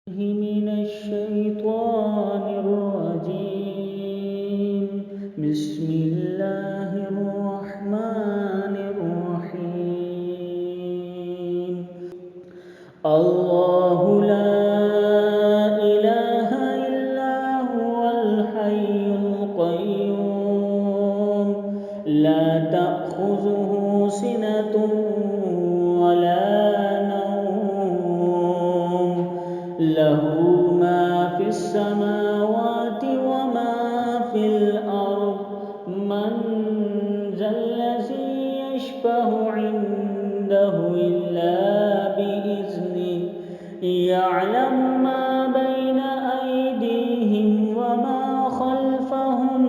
من الشيطان الرجيم. بسم الله الرحمن الرحيم. الله لا إله إلا هو الحي القيوم لا تأخذه سنة ولا نوم له ما في السماوات وما في الأرض من ذا الذي يشفع عنده إلا بإذنه يعلم ما بين أيديهم وما خلفهم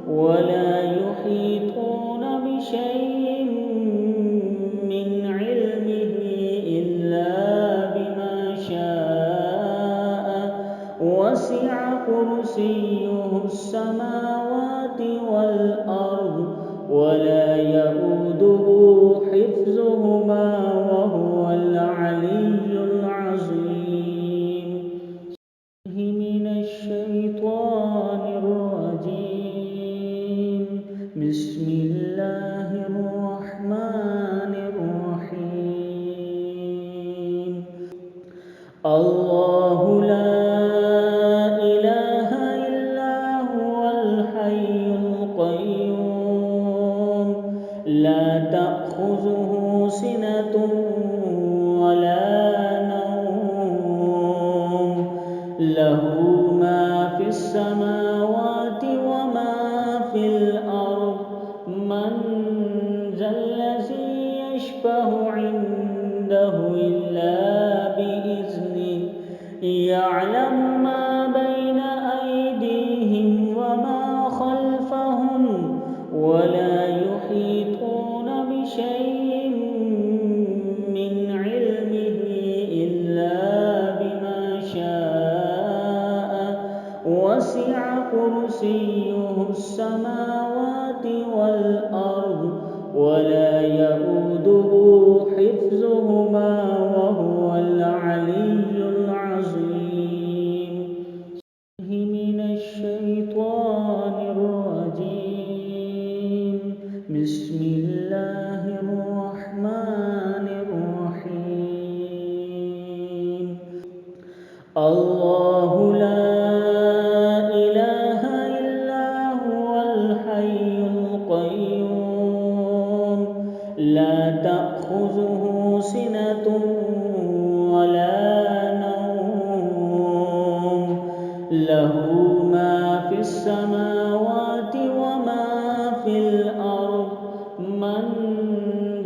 ولا يحيطون بشيء من علمه إلا بما شاء وسع كرسيه السماوات والأرض ولا يئوده حفظهما وهو العلي العظيم. من الشيطان الرجيم. بسم الله الرحمن الرحيم. الله لا إله إلا هو الحي القيوم لا تأخذه سنة ولا نوم له ما في السماوات وما في الأرض من ذا الذي يشفع عنده إلا بإذنه يعلم ما بين أيديهم وما خلفهم ولا يحيطون بشيء من علمه إلا بما شاء وسع كرسيه السماوات والأرض ولا يئوده حفظهما وهو العلي العظيم. من الشيطان الرجيم. بسم الله الرحمن الرحيم. الله لا إله إلا هو الحي القيوم لا تأخذه سنة ولا نوم له ما في السماوات وما في الأرض من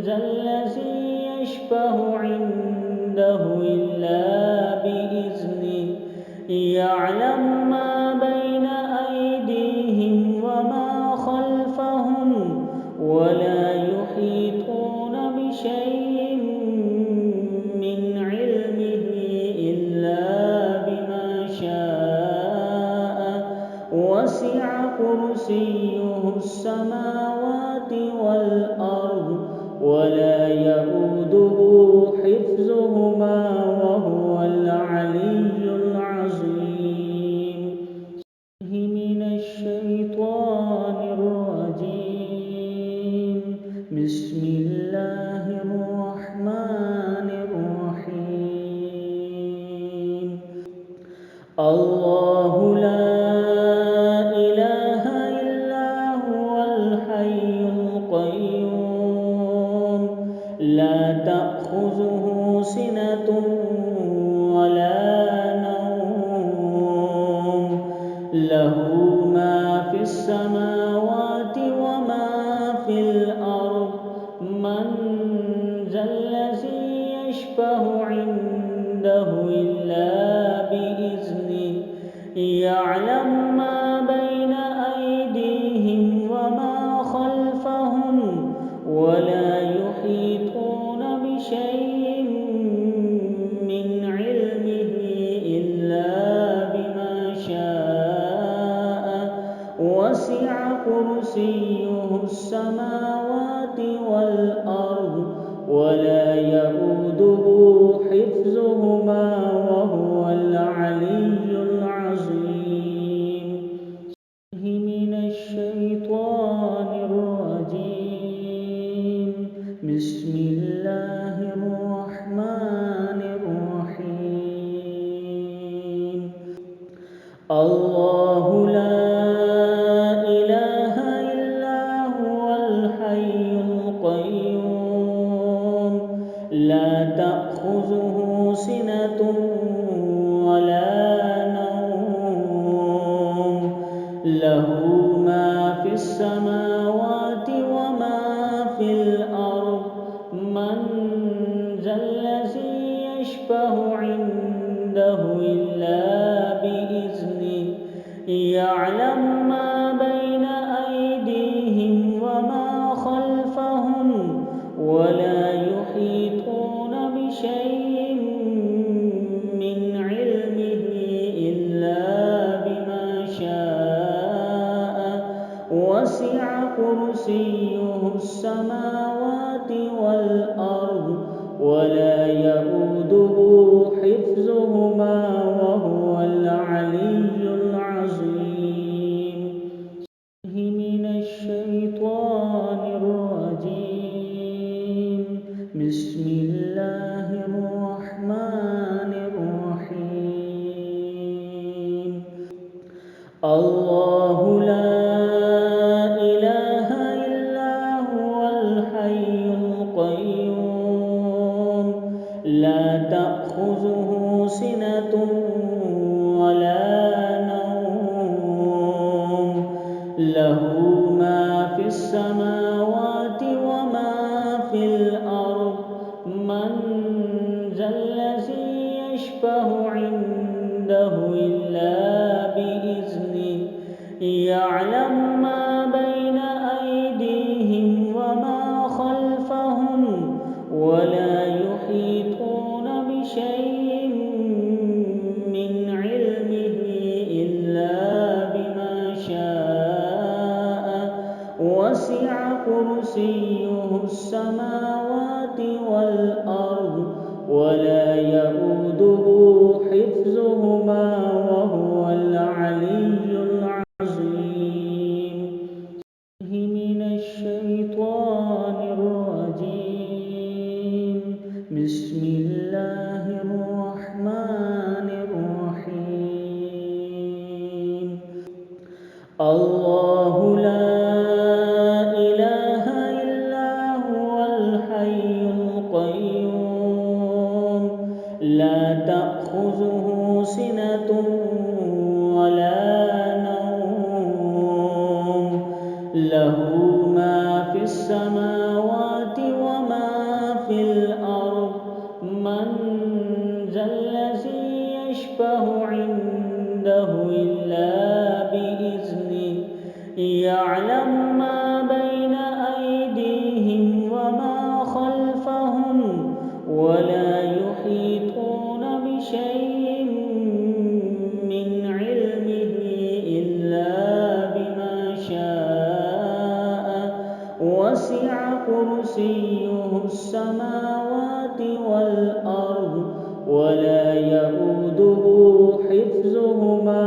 ذا الذي يشفع عنده إلا بإذنه يعلم ما بين أيديهم وما خلفهم ولا يحيطون بشيء من علمه إلا بما شاء وسع كرسيه السماوات والأرض ولا يئوده حفظهما وهو العلي العظيم. من الشيطان الرجيم. بسم الله الرحمن الرحيم. الله لا إله إلا هو الحي القيوم لا تأخذه سنة ولا نوم له ما في السماوات وما في الأرض من ذا الذي يشفع عنده إلا بإذنه يعلم ما بين أيديهم وما خلفهم ولا يحيطون بشيء من علمه إلا بما شاء وسع كرسيه السماوات والأرض ولا يئوده حفظهما وهو العلي العظيم. من الشيطان الرجيم. بسم الله الرحمن الرحيم. الله لا إله إلا هو الحي القيوم لا تأخذه سنة ولا نوم له ما في السماوات وما في الأرض من ذا الذي يشفع عنده إلا بإذنه يعلم ما بين أيديهم وما خلفهم ولا يحيطون بشيء من علمه إلا بما شاء وسع كرسيه السماوات والأرض ولا يئوده حفظهما وهو العلي الله لا إله إلا هو الحي القيوم لا تأخذه سنة ولا نوم له ما في السماوات وما في الأرض من ذا الذي يشفع عنده إلا بإذنه يعلم ما بين أيديهم وما خلفهم ولا يحيطون بشيء من علمه إلا بما شاء وسع كرسيه السماوات والأرض ولا يئوده حفظهما وهو العلي العظيم من الشيطان الرجيم بسم الله الرحمن الرحيم الله لا إله إلا هو الحي القيوم لا تأخذه سنة ولا نوم له ما في السماوات وما في الأرض من ذا الذي يشفع عنده إلا بإذنه يعلم ما بين أيديهم وما خلفهم ولا يحيطون بشيء من علمه إلا بما شاء وسع كرسيه السماوات والأرض ولا يئوده حفظهما وهو العلي العظيم من الشيطان الرجيم بسم الله الرحمن الرحيم الله لا إله إلا هو الحي القيوم لا تأخذه سنة ولا نوم له ما في السماوات وما في الأرض من ذا الذي يشفع عنده إلا بإذنه يعلم ما بين أيديهم وما خلفهم ولا يحيطون بشيء من علمه إلا بما شاء وسع كرسيه السماوات والأرض ولا يئوده حفظهما